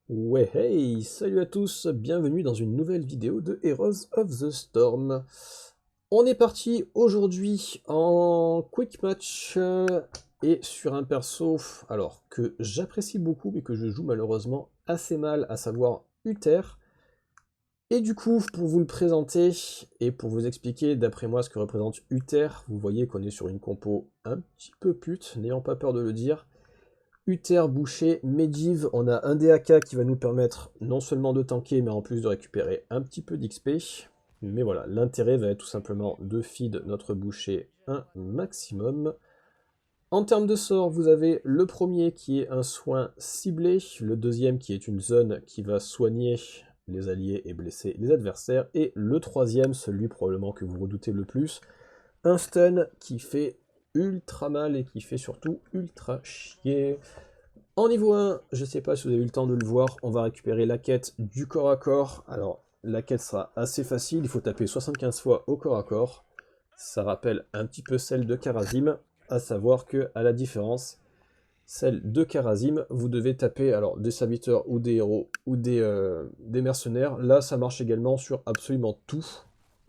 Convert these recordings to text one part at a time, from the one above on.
Ouais, hey, salut à tous, bienvenue dans une nouvelle vidéo de Heroes of the Storm. On est parti aujourd'hui en quick match et sur un perso alors que j'apprécie beaucoup mais que je joue malheureusement assez mal, à savoir Uther. Et du coup, pour vous le présenter et pour vous expliquer d'après moi ce que représente Uther, vous voyez qu'on est sur une compo un petit peu pute, n'ayant pas peur de le dire. Uther, Boucher, Medivh, on a un DAK qui va nous permettre non seulement de tanker, mais en plus de récupérer un petit peu d'XP. Mais voilà, l'intérêt va être tout simplement de feed notre boucher un maximum. En termes de sort, vous avez le premier qui est un soin ciblé, le deuxième qui est une zone qui va soigner les alliés et blesser les adversaires, et le troisième, celui probablement que vous redoutez le plus, un stun qui fait ultra mal et qui fait surtout ultra chier. En niveau 1, je ne sais pas si vous avez eu le temps de le voir, on va récupérer la quête du corps à corps. Alors, la quête sera assez facile, il faut taper 75 fois au corps à corps. Ça rappelle un petit peu celle de Kharazim, à savoir que, à la différence, celle de Kharazim, vous devez taper alors des serviteurs ou des héros ou des mercenaires. Là, ça marche également sur absolument tout.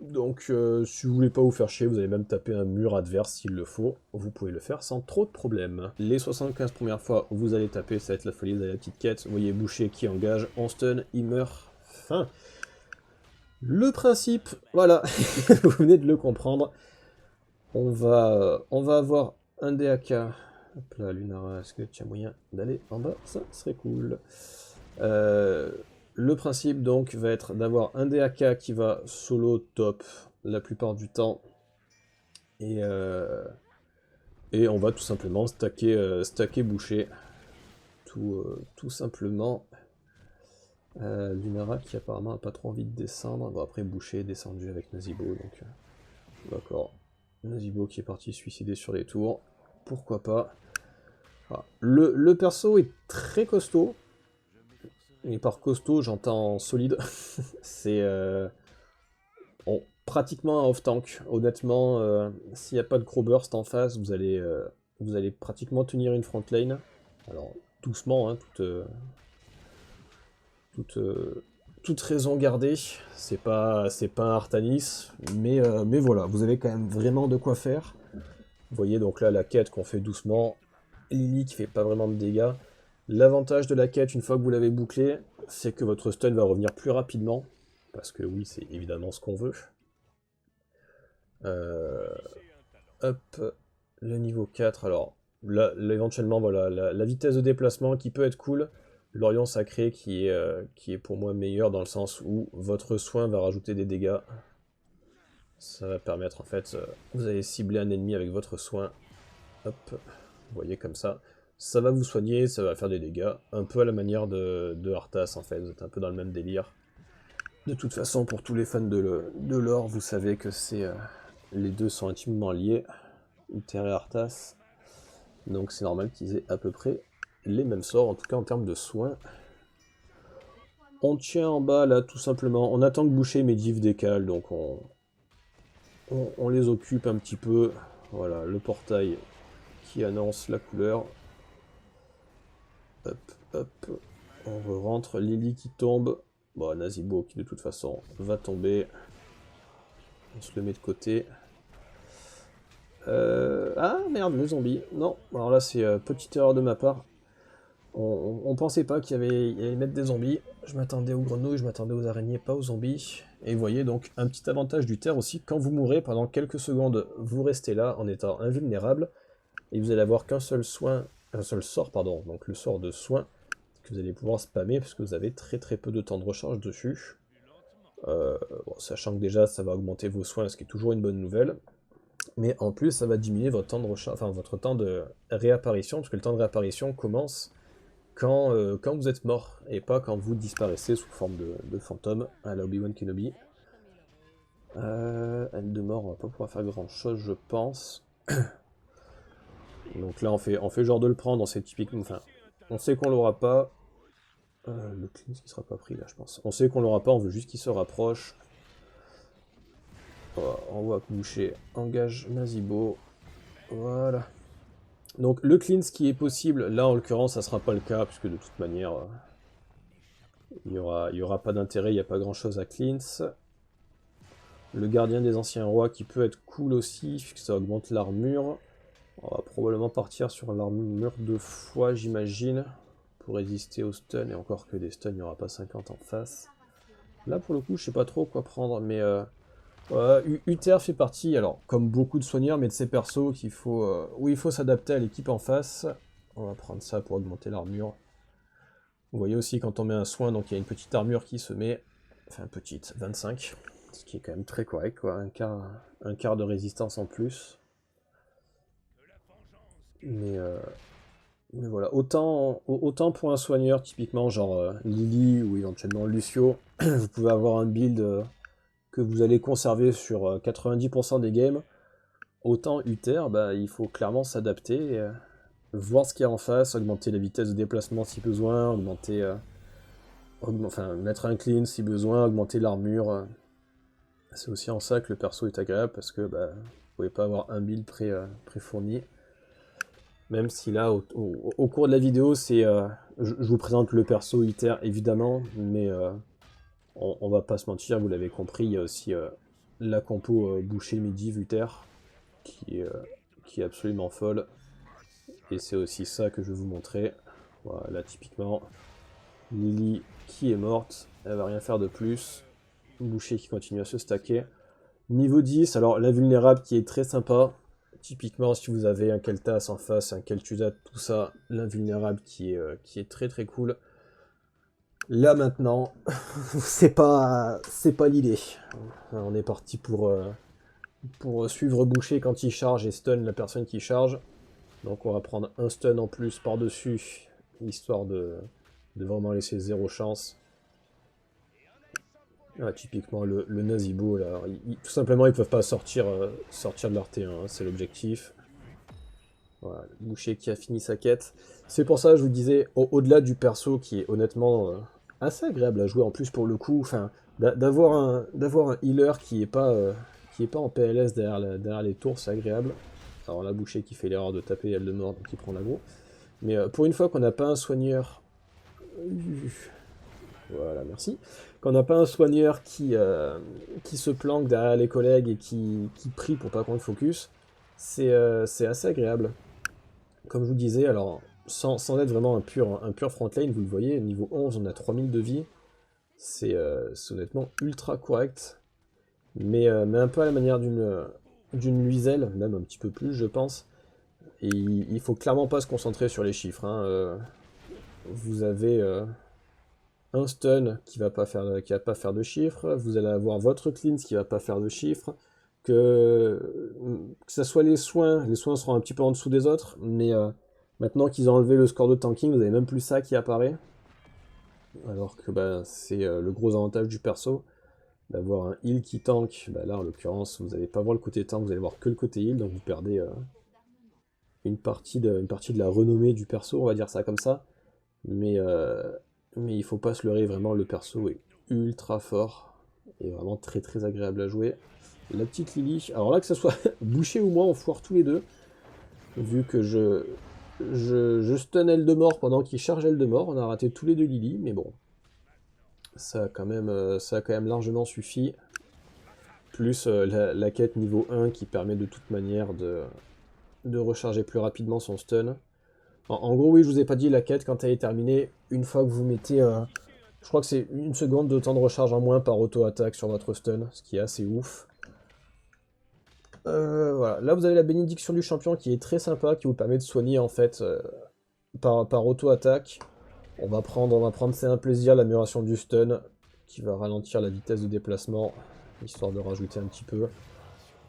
Donc, si vous voulez pas vous faire chier, vous allez même taper un mur adverse s'il le faut. Vous pouvez le faire sans trop de problèmes. Les 75 premières fois où vous allez taper, ça va être la folie, vous avez la petite quête. Vous voyez Boucher qui engage, on stun, il meurt. Fin. Le principe, voilà, vous venez de le comprendre. On va avoir un DAK. Hop là, Lunara, est-ce que tu as moyen d'aller en bas? Ça serait cool. Euh, le principe donc va être d'avoir un DAK qui va solo top la plupart du temps. Et, euh, et on va tout simplement stacker boucher. Tout simplement. Lunara qui apparemment n'a pas trop envie de descendre. Bon, après boucher est descendu avec Nazibo. Donc d'accord. Nazibo qui est parti se suicider sur les tours. Pourquoi pas. Voilà. Le perso est très costaud. Et par costaud, j'entends solide. C'est pratiquement un off-tank. Honnêtement, s'il n'y a pas de gros burst en face, vous allez pratiquement tenir une front lane. Alors, doucement, hein, toute, euh, toute raison gardée. C'est pas un Artanis, mais voilà, vous avez quand même vraiment de quoi faire. Vous voyez donc là la quête qu'on fait doucement. Lily qui fait pas vraiment de dégâts. L'avantage de la quête, une fois que vous l'avez bouclée, c'est que votre stun va revenir plus rapidement. Parce que oui, c'est évidemment ce qu'on veut. Euh, hop, le niveau 4. Alors, là éventuellement, voilà, la vitesse de déplacement qui peut être cool. L'Orient Sacré qui est pour moi meilleur dans le sens où votre soin va rajouter des dégâts. Ça va permettre en fait, vous allez cibler un ennemi avec votre soin. Hop, vous voyez comme ça. Ça va vous soigner, ça va faire des dégâts. Un peu à la manière de Arthas en fait, vous êtes un peu dans le même délire. De toute façon, pour tous les fans de l'or, vous savez que les deux sont intimement liés. Uther et Arthas. Donc c'est normal qu'ils aient à peu près les mêmes sorts, en tout cas en termes de soins. On tient en bas là tout simplement, on attend que Boucher et Medivh décalent, donc on les occupe un petit peu. Voilà, le portail qui annonce la couleur. Hop, hop, on rentre, Lily qui tombe. Bon, Nazibo qui de toute façon va tomber. On se le met de côté. Ah merde, le zombie. Non, alors là c'est petite erreur de ma part. On pensait pas il allait mettre des zombies. Je m'attendais aux grenouilles, je m'attendais aux araignées, pas aux zombies. Et vous voyez donc un petit avantage du terre aussi, quand vous mourrez pendant quelques secondes, vous restez là en étant invulnérable. Et vous allez avoir qu'un seul soin, un seul sort, pardon, donc le sort de soin, que vous allez pouvoir spammer parce que vous avez très très peu de temps de recharge dessus. Bon, sachant que déjà ça va augmenter vos soins, ce qui est toujours une bonne nouvelle. Mais en plus ça va diminuer votre temps de recharge, enfin votre temps de réapparition, parce que le temps de réapparition commence quand vous êtes mort, et pas quand vous disparaissez sous forme de fantôme, à la Obi-Wan Kenobi. Elle de mort, on va pas pouvoir faire grand chose, je pense. Donc là, on fait genre de le prendre, on sait typiquement, enfin, on sait qu'on l'aura pas. Le cleanse qui sera pas pris là, je pense. On sait qu'on l'aura pas, on veut juste qu'il se rapproche. Voilà, on voit que Boucher engage Nazibo. Voilà. Donc le cleanse qui est possible, là en l'occurrence ça sera pas le cas, puisque de toute manière Il y aura pas d'intérêt, il n'y a pas grand chose à cleanse. Le gardien des anciens rois qui peut être cool aussi, puisque ça augmente l'armure. On va probablement partir sur l'armure de foi, j'imagine, pour résister aux stuns, et encore que des stuns, il n'y aura pas 50 en face. Là, pour le coup, je sais pas trop quoi prendre, mais Uther fait partie, alors, comme beaucoup de soigneurs, mais de ces persos où il faut s'adapter à l'équipe en face. On va prendre ça pour augmenter l'armure. Vous voyez aussi, quand on met un soin, donc il y a une petite armure qui se met, enfin petite, 25, ce qui est quand même très correct, quoi, un quart de résistance en plus. Mais voilà, autant pour un soigneur, typiquement genre Lily ou éventuellement Lucio, vous pouvez avoir un build que vous allez conserver sur 90% des games. Autant Uther, bah, il faut clairement s'adapter, voir ce qu'il y a en face, augmenter la vitesse de déplacement si besoin, enfin, mettre un clean si besoin, augmenter l'armure. C'est aussi en ça que le perso est agréable parce que bah, vous pouvez pas avoir un build pré-fourni. Même si là, au cours de la vidéo, je vous présente le perso Uther évidemment, mais on va pas se mentir, vous l'avez compris, il y a aussi la compo boucher midi Uther qui est absolument folle. Et c'est aussi ça que je vais vous montrer. Voilà, typiquement, Lily qui est morte, elle va rien faire de plus. Boucher qui continue à se stacker. Niveau 10, alors la vulnérable qui est très sympa. Typiquement, si vous avez un Kel'Thas en face, un Kel'Thuzad, tout ça, l'invulnérable qui est très très cool. Là maintenant, c'est pas l'idée. On est parti pour suivre Boucher quand il charge et stun la personne qui charge. Donc on va prendre un stun en plus par-dessus, histoire de vraiment laisser zéro chance. Ah, typiquement le Nazibo, là, tout simplement ils peuvent pas sortir de leur T1, hein, c'est l'objectif. Voilà, le Boucher qui a fini sa quête. C'est pour ça que je vous disais, au-delà du perso qui est honnêtement assez agréable à jouer en plus pour le coup, enfin, d'avoir un healer qui est pas en PLS derrière les tours, c'est agréable. Alors là, Boucher qui fait l'erreur de taper elle de mort, donc il prend l'aggro. Mais pour une fois qu'on n'a pas un soigneur... Voilà, merci. Quand on n'a pas un soigneur qui se planque derrière les collègues et qui prie pour pas qu'on le focus, c'est assez agréable. Comme je vous disais, alors sans être vraiment un pur frontline, vous le voyez, niveau 11, on a 3000 de vie. C'est honnêtement ultra correct. Mais un peu à la manière d'une Luiselle, même un petit peu plus, je pense. Et il faut clairement pas se concentrer sur les chiffres, hein. Vous avez un stun qui va pas faire de chiffres, vous allez avoir votre cleanse qui va pas faire de chiffres, que ça soit les soins seront un petit peu en dessous des autres, mais maintenant qu'ils ont enlevé le score de tanking, vous avez même plus ça qui apparaît, alors que bah, c'est le gros avantage du perso, d'avoir un heal qui tank. Bah, là en l'occurrence vous n'allez pas voir le côté tank, vous allez voir que le côté heal, donc vous perdez une partie de la renommée du perso, on va dire ça comme ça, mais il faut pas se leurrer, vraiment le perso est ultra fort et vraiment très très agréable à jouer. La petite Lily, alors là que ça soit Boucher ou moi, on foire tous les deux, vu que je stun Eldemort pendant qu'il charge Eldemort, on a raté tous les deux Lily, mais bon, ça a quand même largement suffi, plus la quête niveau 1 qui permet de toute manière de recharger plus rapidement son stun. En gros, oui, je vous ai pas dit, la quête, quand elle est terminée, une fois que vous mettez... je crois que c'est une seconde de temps de recharge en moins par auto-attaque sur votre stun, ce qui est assez ouf. Voilà, là vous avez la bénédiction du champion qui est très sympa, qui vous permet de soigner en fait par auto-attaque. On va prendre, c'est un plaisir, l'amélioration du stun, qui va ralentir la vitesse de déplacement, histoire de rajouter un petit peu.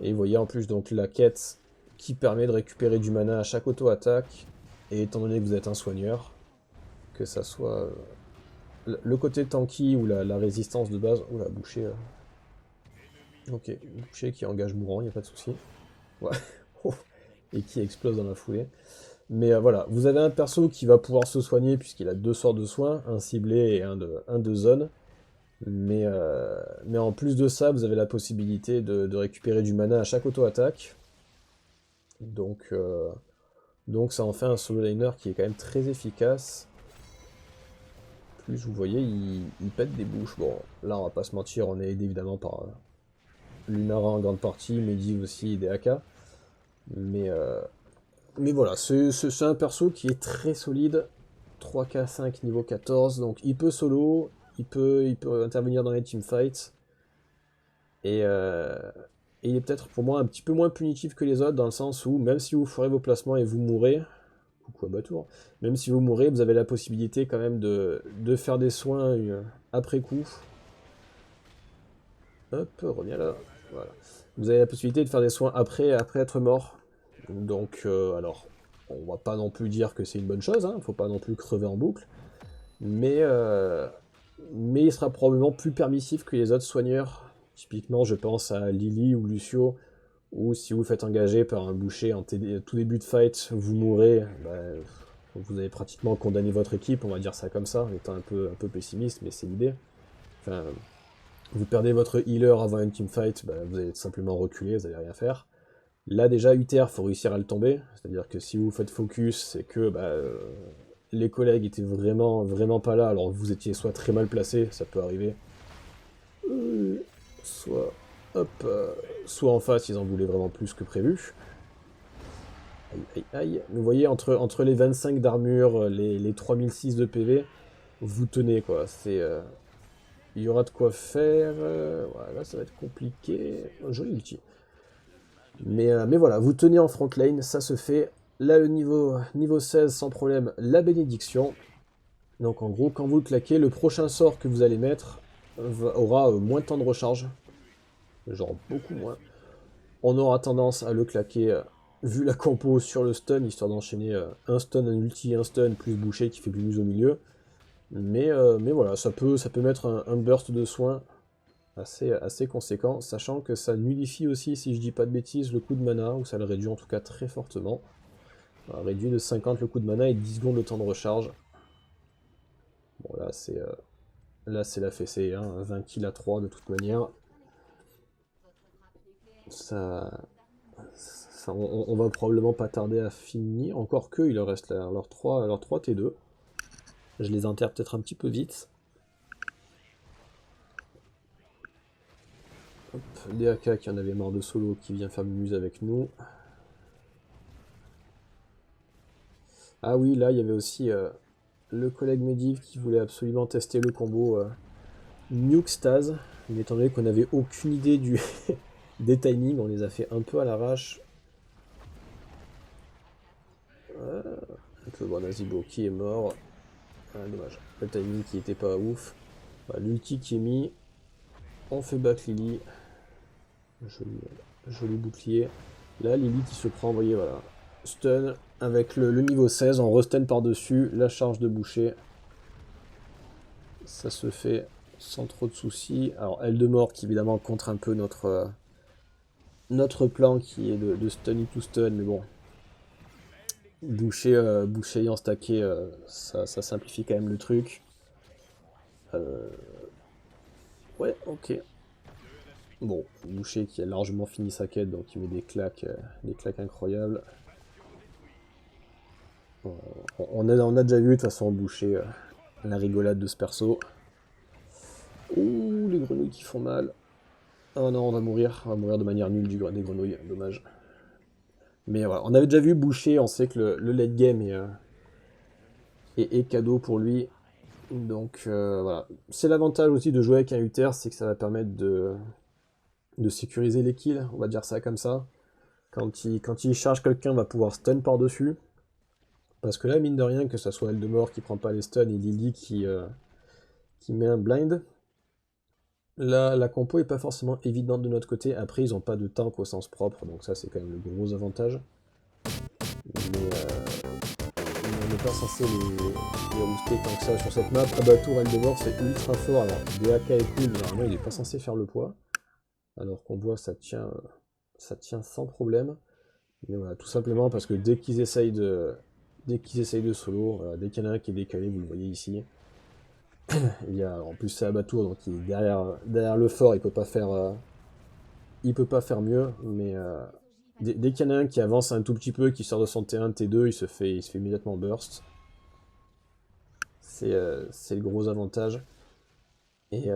Et vous voyez en plus donc la quête qui permet de récupérer du mana à chaque auto-attaque. Et étant donné que vous êtes un soigneur, que ça soit le côté tanky ou la résistance de base... Oula, Boucher... Ok, Boucher qui engage mourant, il n'y a pas de souci. Ouais. Et qui explose dans la foulée. Mais voilà, vous avez un perso qui va pouvoir se soigner puisqu'il a deux sorts de soins, un ciblé et un de zone. Mais en plus de ça, vous avez la possibilité de récupérer du mana à chaque auto-attaque. Donc ça en fait un solo laner qui est quand même très efficace. plus, vous voyez, il pète des bouches. Bon, là, on va pas se mentir, on est aidé évidemment par Lunara en grande partie, Medivh aussi, des AK. Mais voilà, c'est un perso qui est très solide. 3K5 niveau 14, donc il peut solo, il peut intervenir dans les teamfights. Et il est peut-être pour moi un petit peu moins punitif que les autres, dans le sens où même si vous ferez vos placements et vous mourrez, coucou Abatour, même si vous mourrez, vous avez la possibilité quand même de faire des soins après coup. Hop, reviens là. Voilà. Vous avez la possibilité de faire des soins après être mort. Donc, alors, on va pas non plus dire que c'est une bonne chose, hein, faut pas non plus crever en boucle, mais il sera probablement plus permissif que les autres soigneurs. Typiquement, je pense à Lily ou Lucio, ou si vous faites engager par un boucher en tout début de fight, vous mourrez, bah, vous avez pratiquement condamné votre équipe, on va dire ça comme ça, étant un peu pessimiste, mais c'est l'idée. Enfin, vous perdez votre healer avant une teamfight, bah, vous allez simplement reculer, vous n'allez rien faire. Là déjà, Uther, faut réussir à le tomber, c'est-à-dire que si vous faites focus, c'est que bah, les collègues étaient vraiment pas là, alors vous étiez soit très mal placé, ça peut arriver, soit, hop, soit en face, ils en voulaient vraiment plus que prévu. Aïe, aïe, aïe. Vous voyez, entre les 25 d'armure, les 3006 de PV, vous tenez quoi, c'est... il y aura de quoi faire, voilà, ça va être compliqué, joli ulti. Mais voilà, vous tenez en front lane, ça se fait. Là, le niveau 16, sans problème, la bénédiction. Donc en gros, quand vous le claquez, le prochain sort que vous allez mettre aura moins de temps de recharge. Genre beaucoup moins. On aura tendance à le claquer, vu la compo sur le stun, histoire d'enchaîner un stun, un ulti, un stun, plus boucher qui fait plus au milieu. Mais voilà, ça peut mettre un burst de soins assez conséquent, sachant que ça nullifie aussi, si je dis pas de bêtises, le coup de mana, ou ça le réduit en tout cas très fortement. Alors, réduit de 50 le coup de mana et 10 secondes le temps de recharge. Bon là c'est la fessée, hein, 20 kills à 3 de toute manière. On va probablement pas tarder à finir, encore que il leur reste leurs 3 T2. Je les enterre peut-être un petit peu vite. Hop, DAK qui en avait marre de solo, qui vient faire muse avec nous. Ah oui, là il y avait aussi le collègue Medivh qui voulait absolument tester le combo Nuke Staz. Mais étant donné qu'on n'avait aucune idée des timings, on les a fait un peu à l'arrache. Un peu bon, Nazibo qui est mort. Ah, dommage, le timing qui était pas ouf. Voilà, l'ulti qui est mis. On fait back Lily. Joli bouclier. Là, Lily qui se prend, vous voyez, voilà. Stun avec le niveau 16, on restun par-dessus, la charge de boucher. Ça se fait sans trop de soucis. Alors, elle de mort qui évidemment contre un peu notre plan qui est de stun to stun, mais bon. Boucher ayant stacké, ça simplifie quand même le truc. Ouais, ok. Bon, Boucher qui a largement fini sa quête, donc il met des claques incroyables. On a déjà vu de toute façon Boucher la rigolade de ce perso. Ouh, les grenouilles qui font mal. Oh non, on va mourir de manière nulle des grenouilles, dommage. Mais voilà, on avait déjà vu Boucher, on sait que le late game est cadeau pour lui. Donc voilà, c'est l'avantage aussi de jouer avec un Uther, c'est que ça va permettre de sécuriser les kills, on va dire ça comme ça. Quand il charge quelqu'un, on va pouvoir stun par-dessus. Parce que là, mine de rien, que ce soit Eldemort qui prend pas les stuns et Lily qui met un blind, là, la compo est pas forcément évidente de notre côté. Après, ils ont pas de tank au sens propre, donc ça, c'est quand même le gros avantage. Mais on n'est pas censé les rooster tant que ça sur cette map. Abatour Eldemort, c'est ultra fort. Alors, DAK est cool, mais normalement, il est pas censé faire le poids. Alors qu'on voit ça tient sans problème. Mais voilà, tout simplement parce que dès qu'ils essayent de solo, voilà, dès qu'il y en a un qui est décalé, vous le voyez ici. Il y a, en plus c'est Abatour, donc il est derrière le fort, il peut pas faire mieux, mais dès qu'il y en a un qui avance un tout petit peu, qui sort de son T1, T2, il se fait immédiatement burst. C'est le gros avantage. Et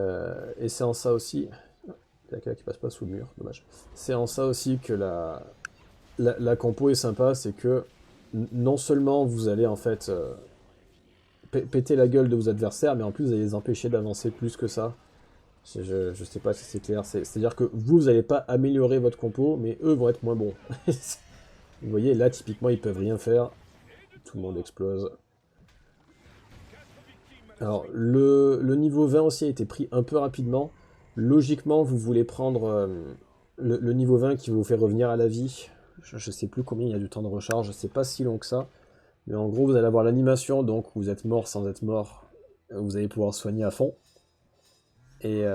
c'est en ça aussi... Quelqu'un qui passe pas sous le mur, dommage. C'est en ça aussi que la compo est sympa, c'est que non seulement vous allez en fait péter la gueule de vos adversaires, mais en plus vous allez les empêcher d'avancer plus que ça. Je sais pas si c'est clair, c'est-à-dire que vous n'allez pas améliorer votre compo, mais eux vont être moins bons. Vous voyez, là typiquement ils peuvent rien faire, tout le monde explose. Alors le niveau 20 aussi a été pris un peu rapidement. Logiquement vous voulez prendre le niveau 20 qui vous fait revenir à la vie. Je sais plus combien il y a du temps de recharge, c'est pas si long que ça. Mais en gros, vous allez avoir l'animation, donc vous êtes mort sans être mort. Vous allez pouvoir soigner à fond. Et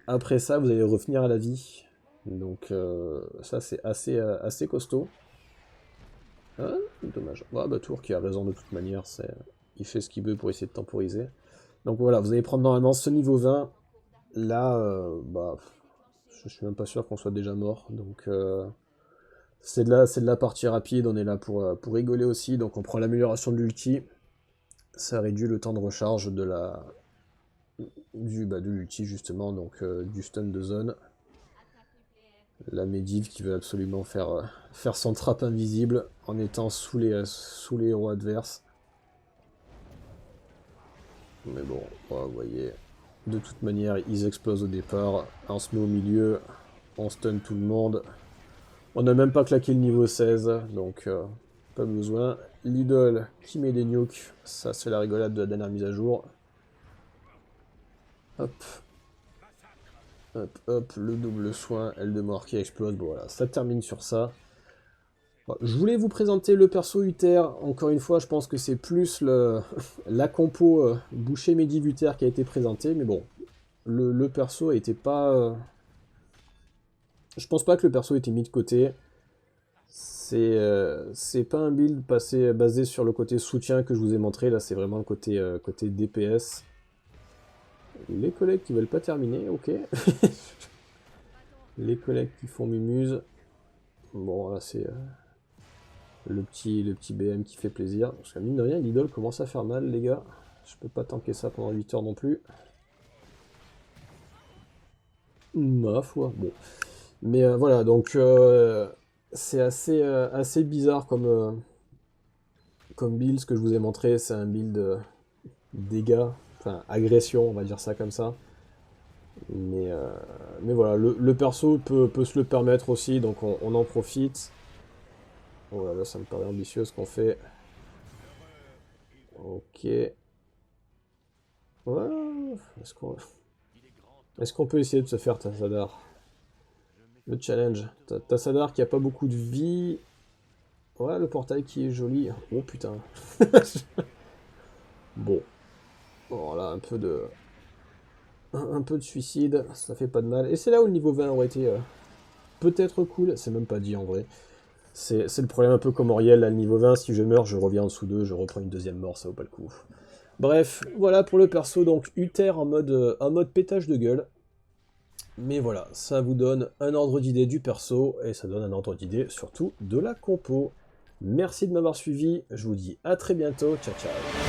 après ça, vous allez revenir à la vie. Donc ça, c'est assez costaud. Ah, dommage. Ah, bah Tour qui a raison de toute manière, il fait ce qu'il veut pour essayer de temporiser. Donc voilà, vous allez prendre normalement ce niveau 20. Là, bah, je suis même pas sûr qu'on soit déjà mort. Donc... c'est de la partie rapide, on est là pour rigoler aussi, donc on prend l'amélioration de l'ulti, ça réduit le temps de recharge de l'ulti justement, donc du stun de zone. La Medivh qui veut absolument faire son trap invisible en étant sous les héros adverses. Mais bon, vous voyez, de toute manière ils explosent au départ, on se met au milieu, on stun tout le monde. On n'a même pas claqué le niveau 16, donc pas besoin. L'idole qui met des nukes, ça c'est la rigolade de la dernière mise à jour. Hop. Hop, hop, le double soin, elle de mort qui explose, bon voilà, ça termine sur ça. Bon, je voulais vous présenter le perso Uther, encore une fois je pense que c'est plus la compo boucher Medivh Uther qui a été présentée, mais bon, le perso était pas... Je pense pas que le perso était mis de côté. C'est pas un build basé sur le côté soutien que je vous ai montré, là c'est vraiment le côté DPS. Les collègues qui veulent pas terminer, ok. Les collègues qui font mumuse. Bon là c'est le petit BM qui fait plaisir. Parce que mine de rien l'idole commence à faire mal les gars. Je peux pas tanker ça pendant 8 heures non plus. Ma foi, bon. Mais voilà, donc c'est assez bizarre comme build, ce que je vous ai montré, c'est un build dégâts, enfin agression, on va dire ça comme ça. Mais voilà, le perso peut se le permettre aussi, donc on en profite. Oh là là, ça me paraît ambitieux ce qu'on fait. Ok. Ouais, est-ce qu'on peut essayer de se faire Tassadar? Le challenge. Tassadar qui a pas beaucoup de vie. Ouais, le portail qui est joli. Oh putain. Bon. Voilà, un peu de suicide, ça fait pas de mal. Et c'est là où le niveau 20 aurait été peut-être cool. C'est même pas dit en vrai. C'est le problème un peu comme Auriel, là, le niveau 20, si je meurs, je reviens en dessous d'eux, je reprends une deuxième mort, ça vaut pas le coup. Bref, voilà pour le perso, donc Uther en mode pétage de gueule. Mais voilà, ça vous donne un ordre d'idée du perso, et ça donne un ordre d'idée surtout de la compo. Merci de m'avoir suivi, je vous dis à très bientôt, ciao ciao.